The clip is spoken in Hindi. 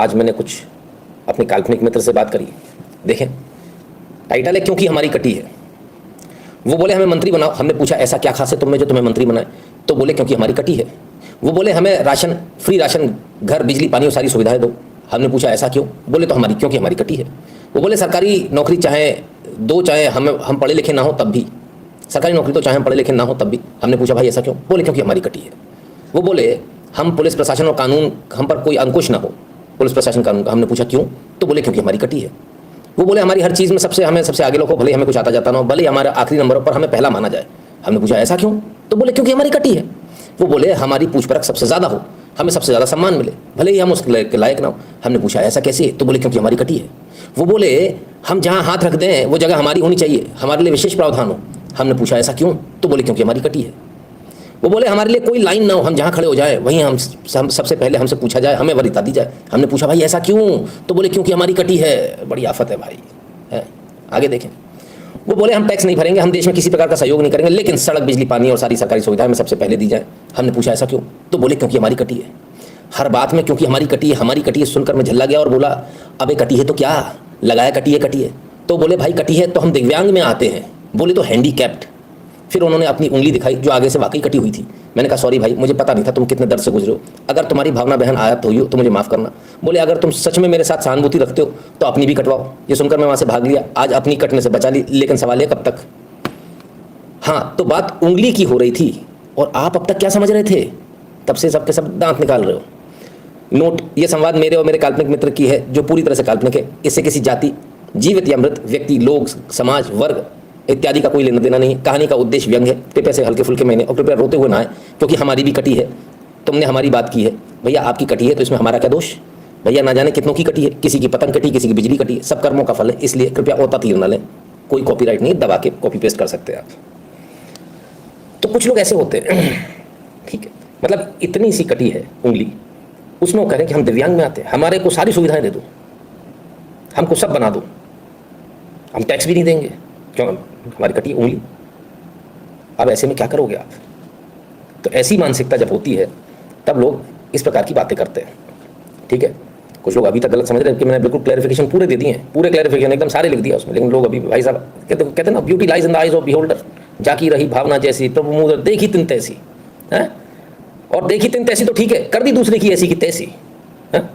आज मैंने कुछ अपने काल्पनिक मित्र से बात करी। देखें, टाइटल है क्योंकि हमारी कटी है। वो बोले हमें मंत्री बनाओ। हमने पूछा ऐसा क्या खास है तुम में जो तुम्हें मंत्री बनाए? तो बोले क्योंकि हमारी कटी है। वो बोले हमें राशन, फ्री राशन, घर, बिजली, पानी और सारी सुविधाएं दो। हमने पूछा ऐसा क्यों? बोले तो हमारी, क्योंकि हमारी कटी है। वो बोले सरकारी नौकरी चाहे दो, चाहे हम पढ़े लिखे ना हो तब भी, सरकारी नौकरी तो चाहे हम पढ़े लिखे ना हो तब भी। हमने पूछा भाई ऐसा क्यों? बोले क्योंकि हमारी कटी है। वो बोले हम पुलिस प्रशासन और कानून, हम पर कोई अंकुश ना हो पुलिस प्रशासन कानून का। हमने पूछा क्यों? तो बोले क्योंकि हमारी कटी है। वो बोले हमारी हर चीज़ में हमें सबसे आगे लोगों, भले हमें कुछ आता जाता ना हो, भले हमारे आखिरी नंबर पर हमें पहला माना जाए। हमने पूछा ऐसा क्यों? तो बोले क्योंकि हमारी कटी है। वो बोले हमारी पूछ परख सबसे ज़्यादा हो, हमें सबसे ज़्यादा सम्मान मिले, भले ही हम उस लायक ना हो। हमने पूछा ऐसा कैसे? तो बोले क्योंकि हमारी कटी है। वो बोले हम जहाँ हाथ रख दें वो जगह हमारी होनी चाहिए, हमारे लिए विशेष प्रावधान हो। हमने पूछा ऐसा क्यों? तो बोले क्योंकि हमारी कटी है। वो बोले हमारे लिए कोई लाइन ना हो, हम जहाँ खड़े हो जाए वहीं हम सबसे पहले हमसे पूछा जाए, हमें वरीयता दी जाए। हमने पूछा भाई ऐसा क्यों? तो बोले क्योंकि हमारी कटी है। बड़ी आफत है भाई, है। आगे देखें, वो बोले हम टैक्स नहीं भरेंगे, हम देश में किसी प्रकार का सहयोग नहीं करेंगे, लेकिन सड़क, बिजली, पानी और सारी सरकारी सुविधाएं हमें सबसे पहले दी जाए। हमने पूछा ऐसा क्यों? तो बोले क्योंकि हमारी कटी है। हर बात में क्योंकि हमारी कटी है सुनकर मैं झल्ला गया और बोला अबे कटी है तो क्या लगाया, कटी है। तो बोले भाई कटी है तो हम दिव्यांग में आते हैं। बोले तो हैंडीकैप्ड। फिर उन्होंने अपनी उंगली दिखाई जो आगे से वाकई कटी हुई थी। मैंने कहा सॉरी भाई, मुझे पता नहीं था तुम कितने दर्द से गुजरे हो। अगर तुम्हारी भावना बहन आयत हुई हो तो मुझे माफ़ करना। बोले अगर तुम सच में मेरे साथ सहानुभूति रखते हो तो अपनी भी कटवाओ। ये सुनकर मैं वहाँ से भाग लिया। आज अपनी कटने से बचा ली, लेकिन सवाल है कब तक। हाँ, तो बात उंगली की हो रही थी और आप अब तक क्या समझ रहे थे? तब से सबके सब दांत निकाल रहे हो। नोट, ये संवाद मेरे और मेरे काल्पनिक मित्र की है जो पूरी तरह से काल्पनिक है। इससे किसी जाति, जीवित या मृत व्यक्ति, लोग, समाज, वर्ग इत्यादि का कोई लेना देना नहीं। कहानी का उद्देश्य व्यंग है। कृपया से हल्के फुल्के महीने और कृपया रोते हुए ना आए, क्योंकि हमारी भी कटी है। तुमने हमारी बात की है, भैया आपकी कटी है तो इसमें हमारा क्या दोष? भैया ना जाने कितनों की कटी है, किसी की पतंग कटी, किसी की बिजली कटी है। सब कर्मों का फल है, इसलिए कृपया ओता तीर न लें। कोई कॉपीराइट नहीं, दबा के कॉपी पेस्ट कर सकते हैं आप। तो कुछ लोग ऐसे होते हैं, ठीक है, मतलब इतनी सी कटी है उंगली, उसमें वो कह रहे हैं कि हम दिव्यांग में आते हैं, हमारे को सारी सुविधाएं दे दो, हमको सब बना दो, हम टैक्स भी नहीं देंगे, क्यों? हमारी कटी उंगली। अब ऐसे में क्या करोगे आप? तो ऐसी मानसिकता जब होती है तब लोग इस प्रकार की बातें करते हैं, ठीक है। कुछ लोग अभी तक गलत समझ रहे हैं कि मैंने बिल्कुल क्लैरिफिकेशन पूरे दे दिए हैं, पूरे क्लैरिफिकेशन एकदम सारे लिख दिया उसमें, लेकिन लोग अभी भाई साहब कहते हैं ना, beauty lies in the eyes of beholder. जाकी रही भावना जैसी, प्रभु मुझे देखी तिन तैसी है, और देखी तिन तैसी तो ठीक है, कर दी दूसरे की ऐसी की तैसी है।